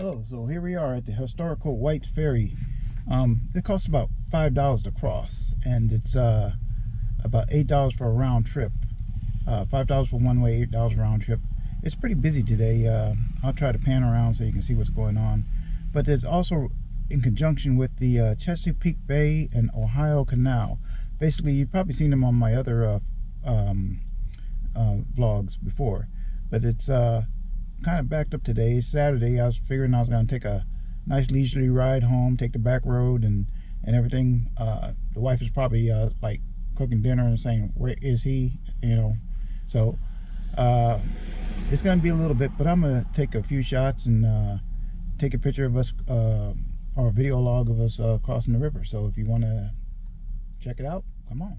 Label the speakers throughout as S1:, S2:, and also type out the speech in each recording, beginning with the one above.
S1: Oh, so here we are at the historical Whites Ferry. It costs about $5 to cross, and it's about $8 for a round trip. $5 for one way, $8 round trip. It's pretty busy today. I'll try to pan around so you can see what's going on. But there's also in conjunction with the Chesapeake Bay and Ohio Canal. Basically, you've probably seen them on my other vlogs before, but it's kind of backed up today. It's Saturday. I was figuring I was going to take a nice leisurely ride home, take the back road and everything. The wife is probably like cooking dinner and saying, where is he, you know? So it's going to be a little bit, but I'm going to take a few shots and take a picture of us or a video log of us crossing the river. So if you want to check it out, come on.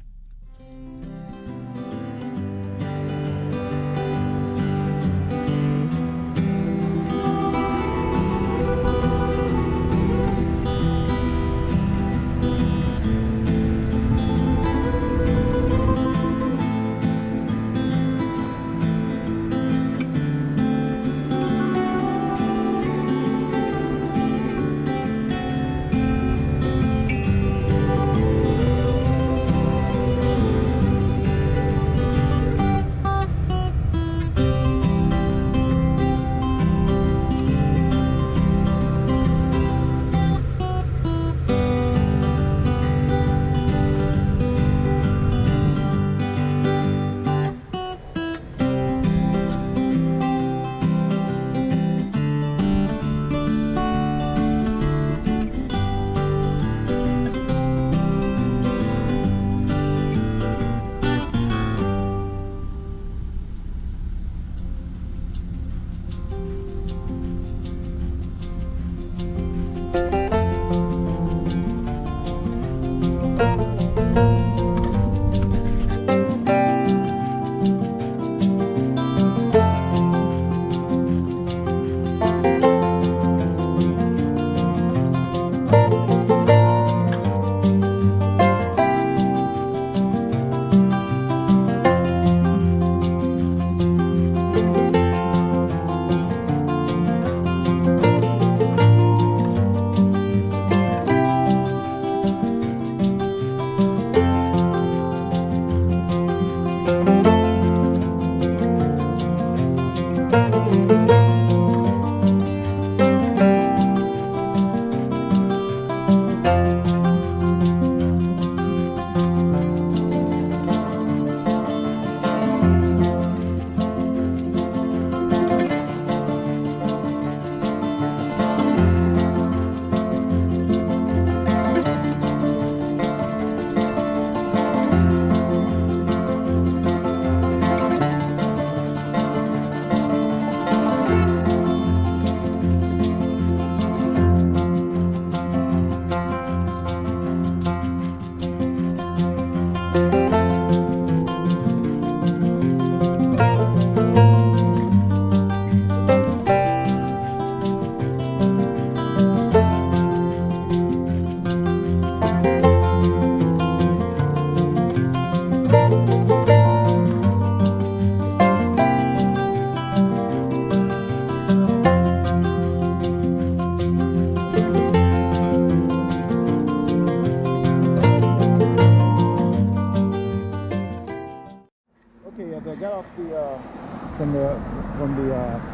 S1: I got off from the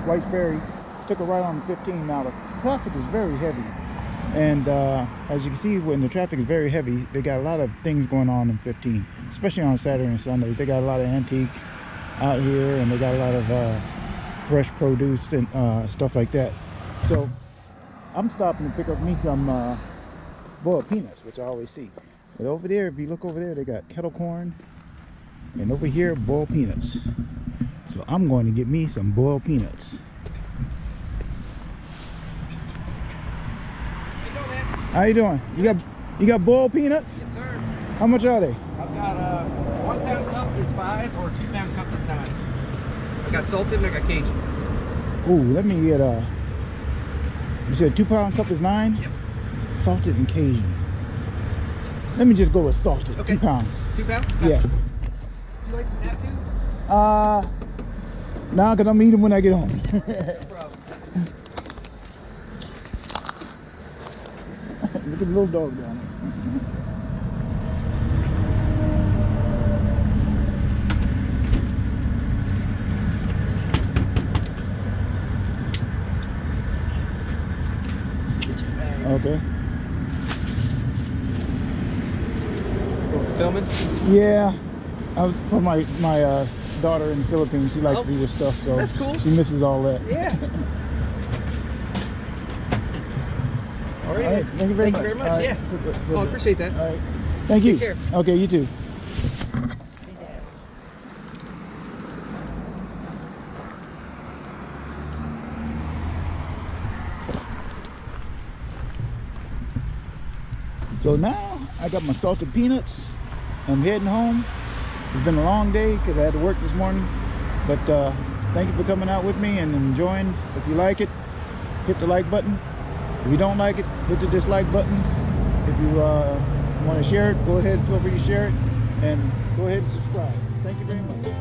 S1: Whites Ferry, took a ride on 15. Now the traffic is very heavy, and as you can see, when the traffic is very heavy, they got a lot of things going on in 15, especially on Saturday and Sundays. They got a lot of antiques out here, and they got a lot of fresh produce and stuff like that. So I'm stopping to pick up me some boiled peanuts, which I always see. But over there, if you look over there, they got kettle corn, and over here, boiled peanuts. So I'm going to get me some boiled peanuts. How you doing? You got boiled peanuts?
S2: Yes, sir.
S1: How much are they?
S2: I've got a 1 pound cup is 5 or a 2 pound cup is 9. I got salted and I got Cajun.
S1: Ooh, let me get you said 2 pound cup is 9?
S2: Yep.
S1: Salted and Cajun. Let me just go with salted.
S2: Okay.
S1: 2 pounds.
S2: 2 pounds?
S1: Yeah.
S2: You like some napkins?
S1: Nah, because I'm eating when I get home.
S2: No problem.
S1: Look at the little dog down there.
S2: Get your bag.
S1: Okay.
S2: Filming?
S1: Yeah, I was for my daughter in the Philippines. She likes
S2: Oh,
S1: to see this stuff, so
S2: that's cool.
S1: She misses all that.
S2: Yeah. All right.
S1: All right, thank you very much.
S2: All right.
S1: Yeah.
S2: Oh, I appreciate that.
S1: All right. Thank you.
S2: Take care.
S1: Okay, you too. So now I got my salted peanuts. I'm heading home. It's been a long day because I had to work this morning. But thank you for coming out with me and enjoying. If you like it, hit the like button. If you don't like it, hit the dislike button. If you want to share it, go ahead, feel free to share it. And go ahead and subscribe. Thank you very much.